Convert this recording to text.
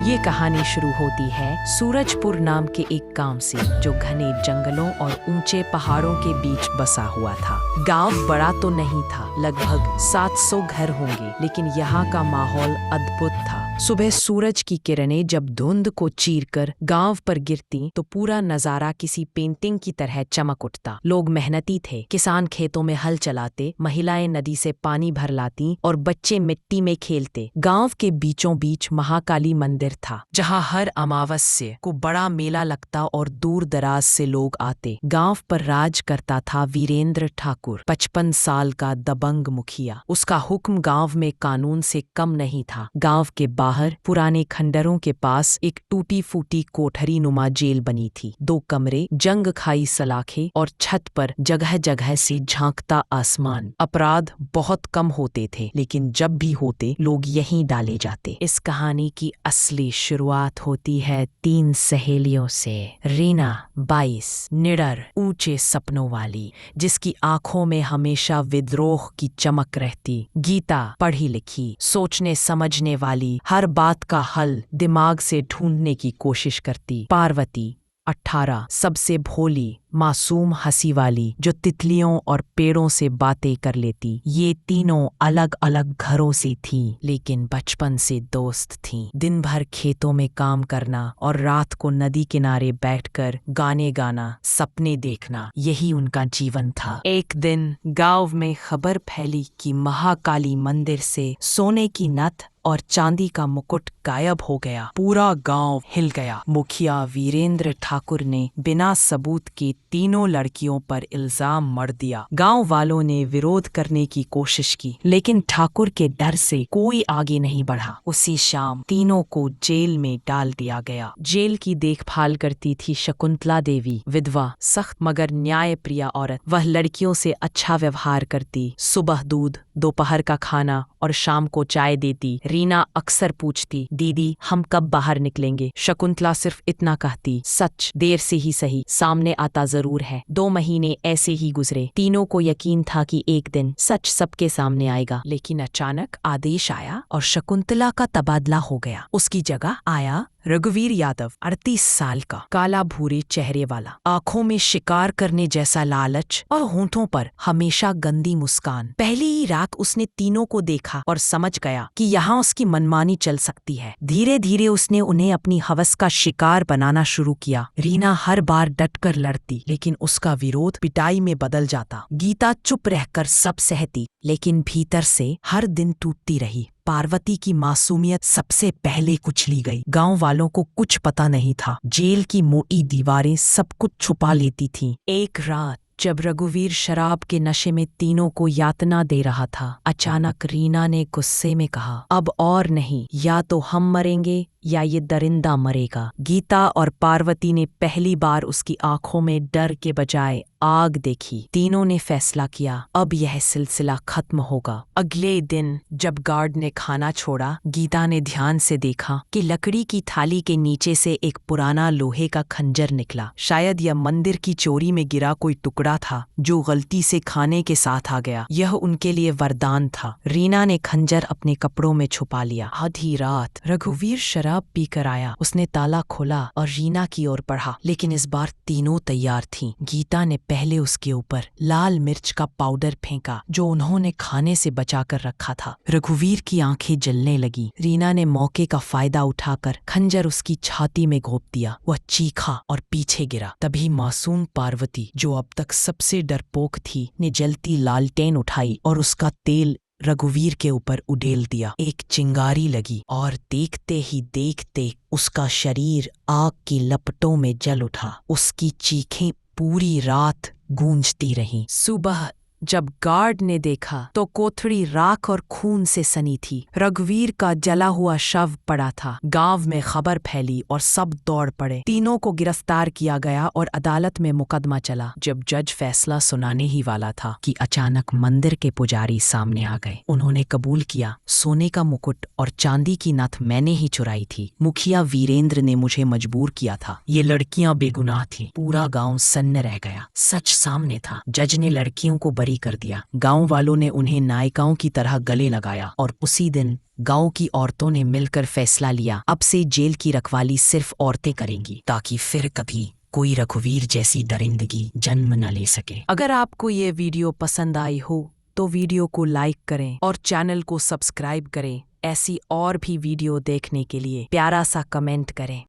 ये कहानी शुरू होती है सूरजपुर नाम के एक गांव से, जो घने जंगलों और ऊंचे पहाड़ों के बीच बसा हुआ था। गांव बड़ा तो नहीं था, लगभग 700 घर होंगे, लेकिन यहाँ का माहौल अद्भुत था। सुबह सूरज की किरणें जब धुंध को चीरकर गांव पर गिरती तो पूरा नजारा किसी पेंटिंग की तरह चमक उठता। लोग मेहनती थे, किसान खेतों में हल चलाते, महिलाएं नदी से पानी भर लाती और बच्चे मिट्टी में खेलते। गांव के बीचों बीच महाकाली मंदिर था, जहां हर अमावस्या को बड़ा मेला लगता और दूर दराज से लोग आते। गांव पर राज करता था वीरेंद्र ठाकुर, 55 साल का दबंग मुखिया। उसका हुक्म गांव में कानून से कम नहीं था। गांव के बाहर पुराने खंडरों के पास एक टूटी फूटी कोठरी नुमा जेल बनी थी। 2 कमरे, जंग खाई सलाखें और छत पर जगह जगह से झांकता आसमान। अपराध बहुत कम होते थे, लेकिन जब भी होते लोग यहीं डाले जाते। इस कहानी की असली शुरुआत होती है 3 सहेलियों से। रीना 22, निडर, ऊंचे सपनों वाली, जिसकी आंखों में हमेशा विद्रोह की चमक रहती। गीता पढ़ी लिखी, सोचने समझने वाली, हर बात का हल दिमाग से ढूंढने की कोशिश करती। पार्वती 18, सबसे भोली, मासूम हंसी वाली, जो तितलियों और पेड़ों से बातें कर लेती। ये तीनों अलग अलग घरों से थीं, लेकिन बचपन से दोस्त थीं। दिन भर खेतों में काम करना और रात को नदी किनारे बैठकर गाने गाना, सपने देखना, यही उनका जीवन था। एक दिन गांव में खबर फैली कि महाकाली मंदिर से सोने की नथ और चांदी का मुकुट गायब हो गया। पूरा गांव हिल गया। मुखिया वीरेंद्र ठाकुर ने बिना सबूत के तीनों लड़कियों पर इल्जाम मढ़ दिया। गांव वालों ने विरोध करने की कोशिश की, लेकिन ठाकुर के डर से कोई आगे नहीं बढ़ा। उसी शाम तीनों को जेल में डाल दिया गया। जेल की देखभाल करती थी शकुंतला देवी, विधवा, सख्त मगर न्यायप्रिय औरत। वह लड़कियों से अच्छा व्यवहार करती, सुबह दूध, दोपहर का खाना और शाम को चाय देती। रीना अक्सर पूछती, दीदी हम कब बाहर निकलेंगे? शकुंतला सिर्फ इतना कहती, सच देर से ही सही, सामने आता जरूर है। 2 महीने ऐसे ही गुजरे। तीनों को यकीन था कि एक दिन सच सबके सामने आएगा, लेकिन अचानक आदेश आया और शकुंतला का तबादला हो गया। उसकी जगह आया रघुवीर यादव, 38 साल का, काला भूरे चेहरे वाला, आंखों में शिकार करने जैसा लालच और होंठों पर हमेशा गंदी मुस्कान। पहली ही रात उसने तीनों को देखा और समझ गया कि यहाँ उसकी मनमानी चल सकती है। धीरे धीरे उसने उन्हें अपनी हवस का शिकार बनाना शुरू किया। रीना हर बार डटकर लड़ती, लेकिन उसका विरोध पिटाई में बदल जाता। गीता चुप रहकर सब सहती, लेकिन भीतर से हर दिन टूटती रही। पार्वती की मासूमियत सबसे पहले कुचली गई। गांव वालों को कुछ पता नहीं था। जेल की मोटी दीवारें सब कुछ छुपा लेती थीं। एक रात जब रघुवीर शराब के नशे में तीनों को यातना दे रहा था, अचानक रीना ने गुस्से में कहा, अब और नहीं, या तो हम मरेंगे या ये दरिंदा मरेगा। गीता और पार्वती ने पहली बार उसकी आंखों में डर के बजाय आग देखी। तीनों ने फैसला किया, अब यह सिलसिला खत्म होगा। अगले दिन जब गार्ड ने खाना छोड़ा, गीता ने ध्यान से देखा कि लकड़ी की थाली के नीचे से एक पुराना लोहे का खंजर निकला। शायद यह मंदिर की चोरी में गिरा कोई टुकड़ा था, जो गलती से खाने के साथ आ गया। यह उनके लिए वरदान था। रीना ने खंजर अपने कपड़ों में छुपा लिया। आधी रात रघुवीर शराब पीकर आया। उसने ताला खोला और रीना की ओर बढ़ा, लेकिन इस बार तीनों तैयार थीं। गीता ने पहले उसके ऊपर लाल मिर्च का पाउडर फेंका, जो उन्होंने खाने से बचाकर रखा था। रघुवीर की आंखें जलने लगी। रीना ने मौके का फायदा उठाकर खंजर उसकी छाती में घोंप दिया। वह चीखा और पीछे गिरा। तभी मासूम पार्वती, जो अब तक सबसे डरपोक थी, ने जलती लालटेन उठाई और उसका तेल रघुवीर के ऊपर उड़ेल दिया। एक चिंगारी लगी और देखते ही देखते उसका शरीर आग की लपटों में जल उठा। उसकी चीखें पूरी रात गूंजती रहीं। सुबह जब गार्ड ने देखा तो कोठरी राख और खून से सनी थी। रघुवीर का जला हुआ शव पड़ा था। गांव में खबर फैली और सब दौड़ पड़े। तीनों को गिरफ्तार किया गया और अदालत में मुकदमा चला। जब जज फैसला सुनाने ही वाला था कि अचानक मंदिर के पुजारी सामने आ गए। उन्होंने कबूल किया, सोने का मुकुट और चांदी की नथ मैंने ही चुराई थी। मुखिया वीरेंद्र ने मुझे मजबूर किया था। ये लड़कियां बेगुनाह थी। पूरा गाँव सन्न रह गया। सच सामने था। जज ने लड़कियों को बरी बरी कर दिया। गांव वालों ने उन्हें नायिकाओं की तरह गले लगाया और उसी दिन गांव की औरतों ने मिलकर फैसला लिया, अब से जेल की रखवाली सिर्फ औरतें करेंगी, ताकि फिर कभी कोई रघुवीर जैसी दरिंदगी जन्म न ले सके। अगर आपको ये वीडियो पसंद आई हो तो वीडियो को लाइक करें और चैनल को सब्सक्राइब करें। ऐसी और भी वीडियो देखने के लिए प्यारा सा कमेंट करें।